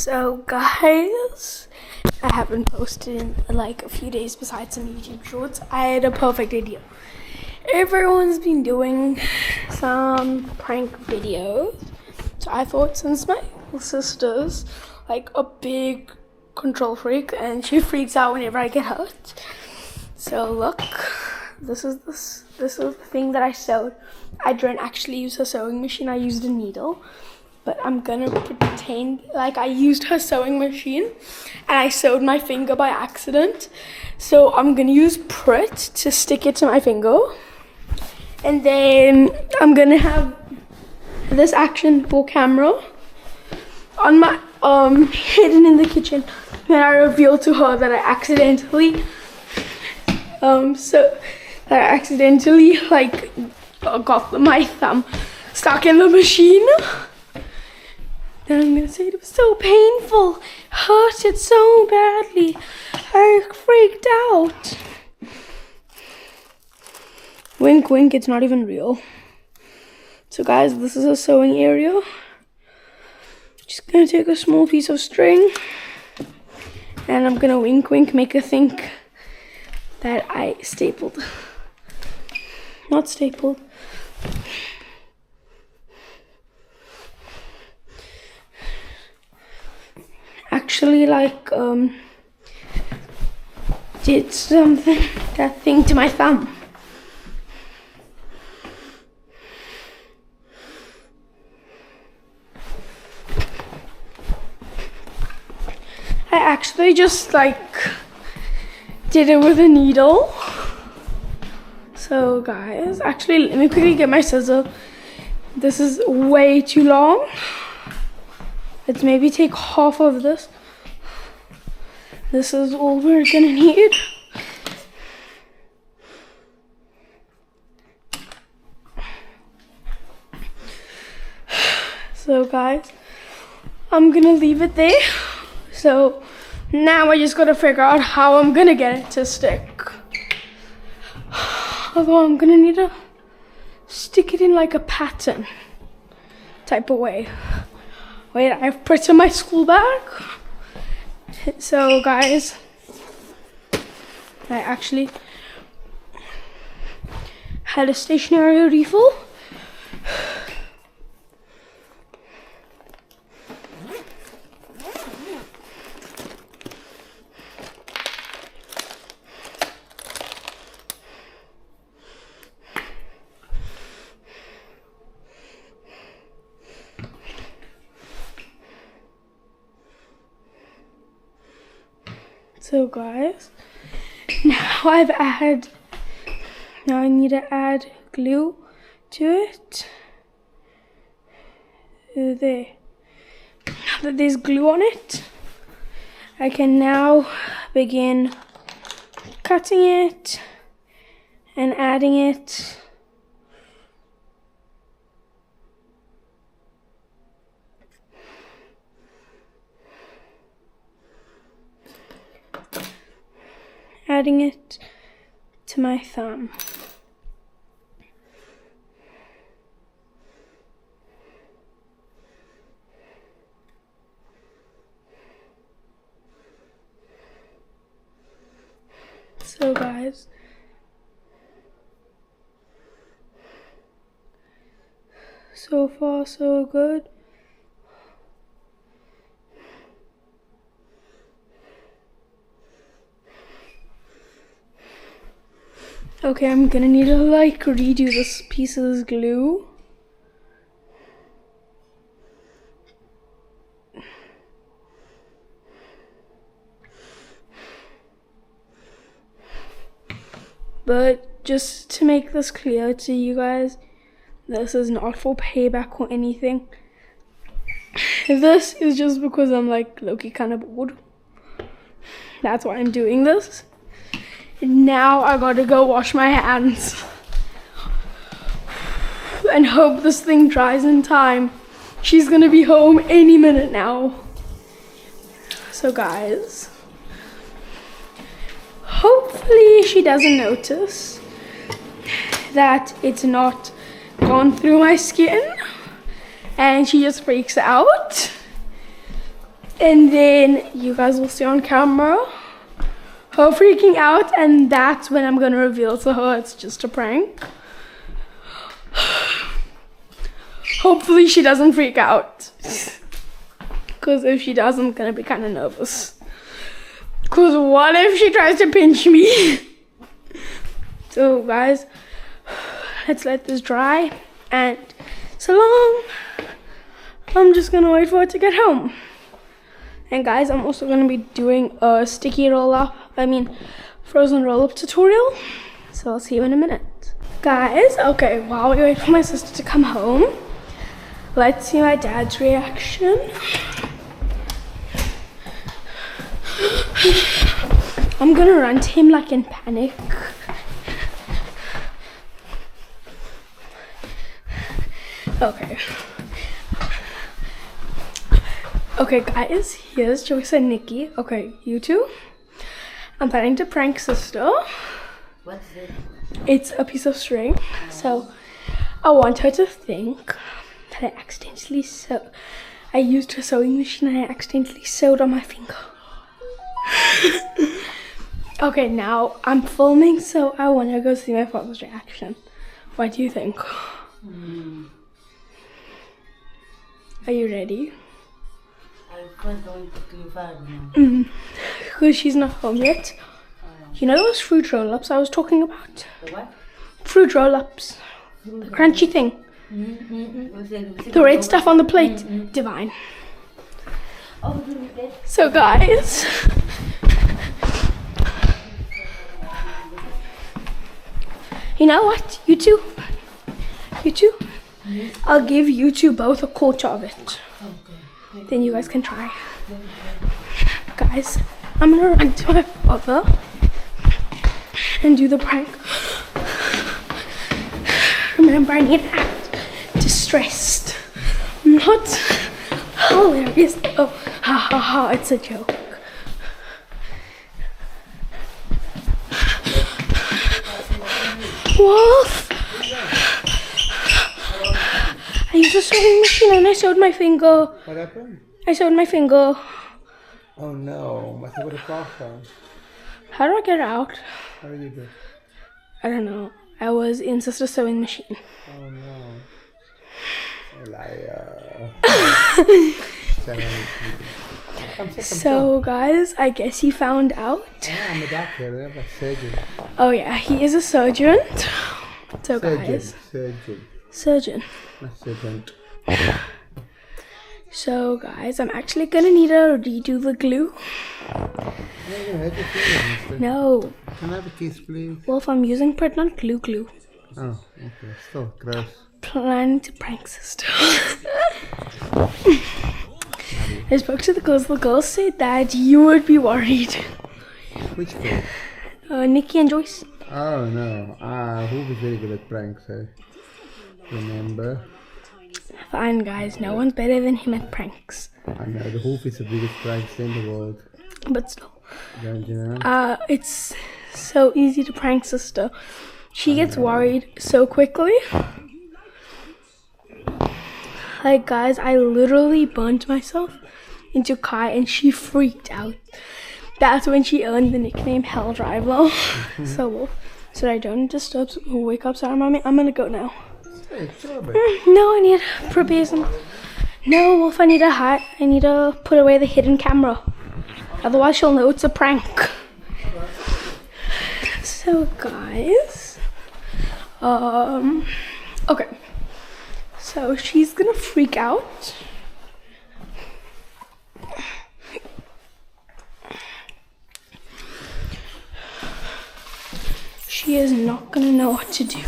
So guys, I haven't posted in like a few days besides some YouTube shorts. I had a perfect idea. Everyone's been doing some prank videos. So I thought, since my sister's like a big control freak and she freaks out whenever I get hurt. So look, this is the thing that I sewed. I didn't actually use her sewing machine, I used a needle. But I'm gonna pretend like I used her sewing machine and I sewed my finger by accident. So I'm gonna use Prit to stick it to my finger. And then I'm gonna have this action for camera on my hidden in the kitchen. And I reveal to her that I accidentally got my thumb stuck in the machine. Then I'm gonna say it was so painful, hurt it so badly, I freaked out. Wink wink, it's not even real. So guys, this is a sewing area. Just gonna take a small piece of string and I'm gonna wink wink, make her think that I stapled. Not stapled. Actually did that thing to my thumb. I actually just did it with a needle. So guys, actually let me quickly get my scissors. This is way too long. Let's maybe take half of this. This is all we're gonna need. So guys, I'm gonna leave it there. So now I just gotta figure out how I'm gonna get it to stick. Although I'm gonna need to stick it in like a pattern type of way. Wait, I have Prit in my school bag. So guys, I actually had a stationary refill. So guys, now I need to add glue to it. There. Now that there's glue on it, I can now begin cutting it and adding it. Adding it to my thumb. So guys, so far so good. Okay, I'm gonna need to redo this piece of this glue. But just to make this clear to you guys, this is not for payback or anything. This is just because I'm low-key kind of bored. That's why I'm doing this. Now I gotta go wash my hands and hope this thing dries in time. She's gonna be home any minute now. So guys, hopefully she doesn't notice that it's not gone through my skin and she just freaks out. And then you guys will see on camera her freaking out, and that's when I'm gonna reveal to her it's just a prank. Hopefully she doesn't freak out, because if she does, I'm gonna be kind of nervous. Because what if she tries to pinch me? So guys, let's let this dry, and so long. I'm just gonna wait for it to get home. And guys, I'm also gonna be doing a sticky frozen roll-up tutorial. So I'll see you in a minute. Guys, okay, while we wait for my sister to come home, let's see my dad's reaction. I'm gonna run to him like in panic. Okay. Okay guys, here's Joyce and Nikki. Okay, you two. I'm planning to prank sister. What's it? It's a piece of string. So I want her to think that I used her sewing machine and I accidentally sewed on my finger. Okay, now I'm filming, so I want to go see my father's reaction. What do you think? Are you ready? I'm going to your father now. Because she's not home yet. You know those fruit roll-ups I was talking about? The what? Fruit roll-ups. The crunchy thing. The red stuff on the plate. Divine. So guys, you know what? You two? I'll give you two both a quarter of it. Then you guys can try. Guys, I'm gonna run to my father and do the prank. Remember, I need to act distressed, not hilarious. Oh, ha ha ha, it's a joke. Wolf! I used a sewing machine and I sewed my finger. What happened? I sewed my finger. Oh no, I think what a problem. How do I get it out? How did you do? I don't know. I was in sister's sewing machine. Oh no. Liar. So guys, I guess he found out. I'm a doctor, I'm a surgeon. Oh yeah, he is a surgeon. So guys, surgeon. Not servant. So guys, I'm actually gonna need to redo the glue. No. Can I have a kiss, please? Well, if I'm using pregnant glue. Oh, okay. So gross. Planning to prank sister. I spoke to the girls. The girls said that you would be worried. Which girl? Nikki and Joyce. Oh no. Who was very good at pranks, eh? Remember? Fine guys, no one's better than him at pranks. I know, the Hoof is the biggest prankster in the world. But still. Don't you know? It's so easy to prank sister. She gets worried so quickly. Like guys, I literally burnt myself into Kai and she freaked out. That's when she earned the nickname Hell Driver. So I don't disturb or wake up Sarah Mommy. I'm gonna go now. Hey, No, I need to prepare some. No, Wolf, I need to hide. I need to put away the hidden camera. Otherwise, she'll know it's a prank. So, guys. Okay. So, she's gonna freak out. She is not gonna know what to do.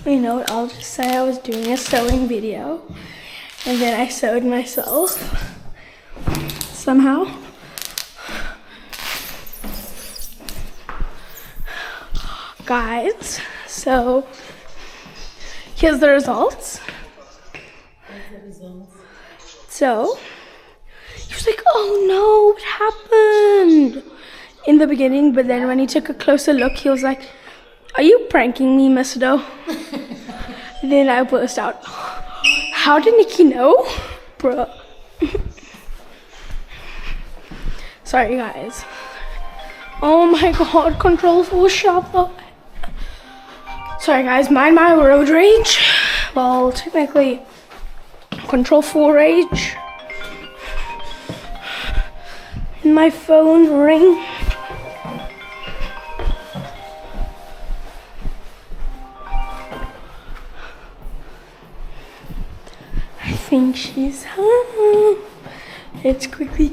You know what, I'll just say I was doing a sewing video and then I sewed myself somehow. Guys, so here's the results. So he was like, oh no, what happened? In the beginning, but then when he took a closer look, he was like, are you pranking me, Miss Doe? Then I burst out. How did Nikki know? Bruh. Sorry, guys. Oh my god, control full shut up. Sorry, guys, mind my road rage. Well, technically, control full rage. My phone ring. I think she's home. Let's quickly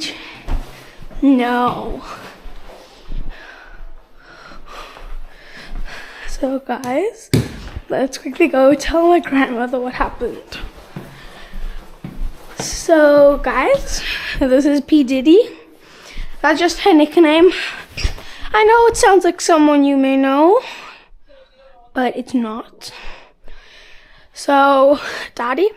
no. So guys, let's quickly go tell my grandmother what happened. So guys, this is P. Diddy. That's just her nickname. I know it sounds like someone you may know, but it's not. So, Daddy,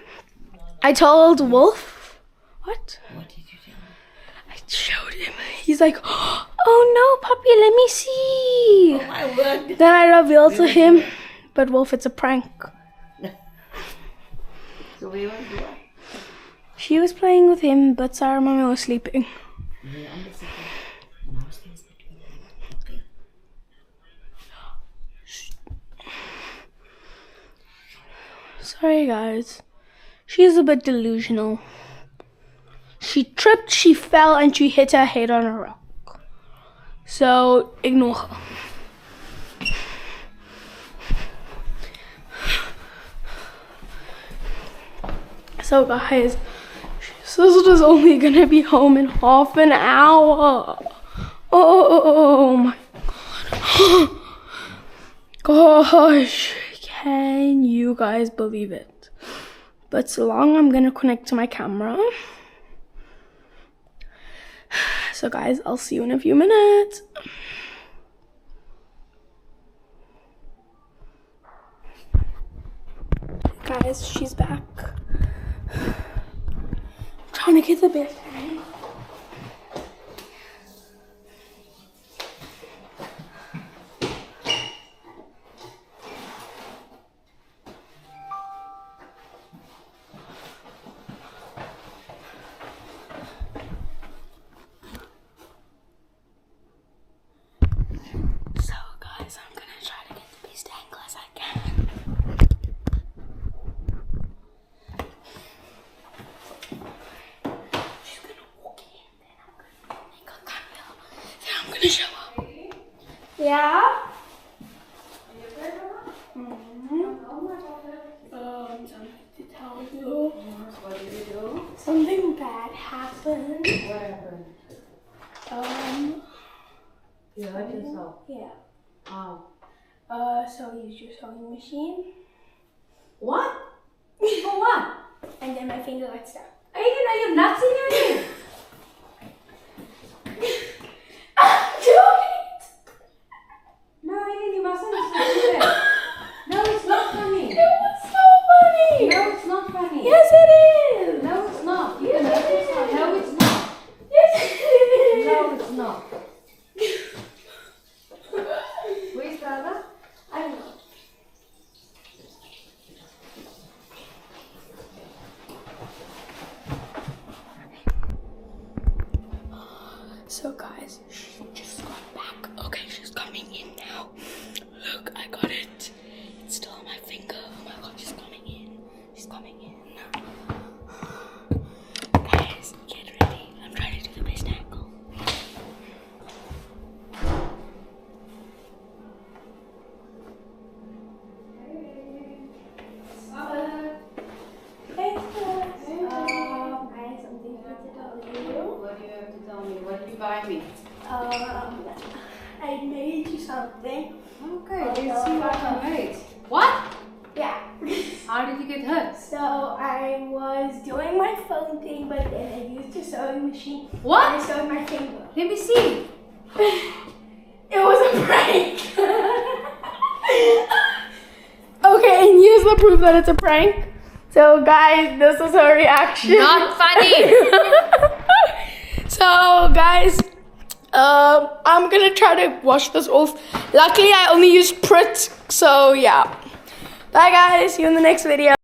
I told Wolf. What? What did you tell me? I showed him. He's like, oh no, puppy, let me see. Oh my word. Then I revealed to him, but Wolf, it's a prank. So we went to what? She was playing with him, but Sarah Mommy was sleeping. Yeah, on the second. Now stays between them. Sorry, guys. She's a bit delusional. She tripped, she fell, and she hit her head on a rock. So, ignore her. So, guys, sister's only gonna be home in half an hour. Oh my god. Gosh, can you guys believe it? But so long, I'm gonna connect to my camera. So guys, I'll see you in a few minutes. Guys, she's back. Trying to get the bed. So guys, I'm gonna try to get the best angle as I can. She's gonna walk in, then I'm gonna make her come here, then I'm gonna show her. Yeah? Something to tell you. What did you do? Something bad happened. What happened? You hurt yourself. Yeah. How? So I used your sewing machine, What? For what? and then my finger got stuck. Are you nuts in your head? Do it! No, Aiden, you mustn't do that. No, it's not funny. It was so funny! No, it's not funny. Yes, it is! No, it's not. Yes, No, it it's not. is! No, it's not. Yes, it is! No, it's not. Where's the other? I don't know. So guys, she just got back. Okay, she's coming in now. Look, I got it. It's still on my finger. Oh my god, she's coming in. She's coming in. Guys, get ready. I'm trying to do the best angle. I have something to tell you. What do you have to tell me? What did you buy me? I made you something. Okay, let's see what you made. What? Yeah. How did you get hurt? So I was doing my phone thing, but then I used a sewing machine. What? And I sewed my finger. Let me see. It was a prank. Okay, and here's the proof that it's a prank. So guys, this is her reaction. Not funny. So guys, I'm gonna try to wash this off. Luckily, I only used Prit, so yeah. Bye guys, see you in the next video.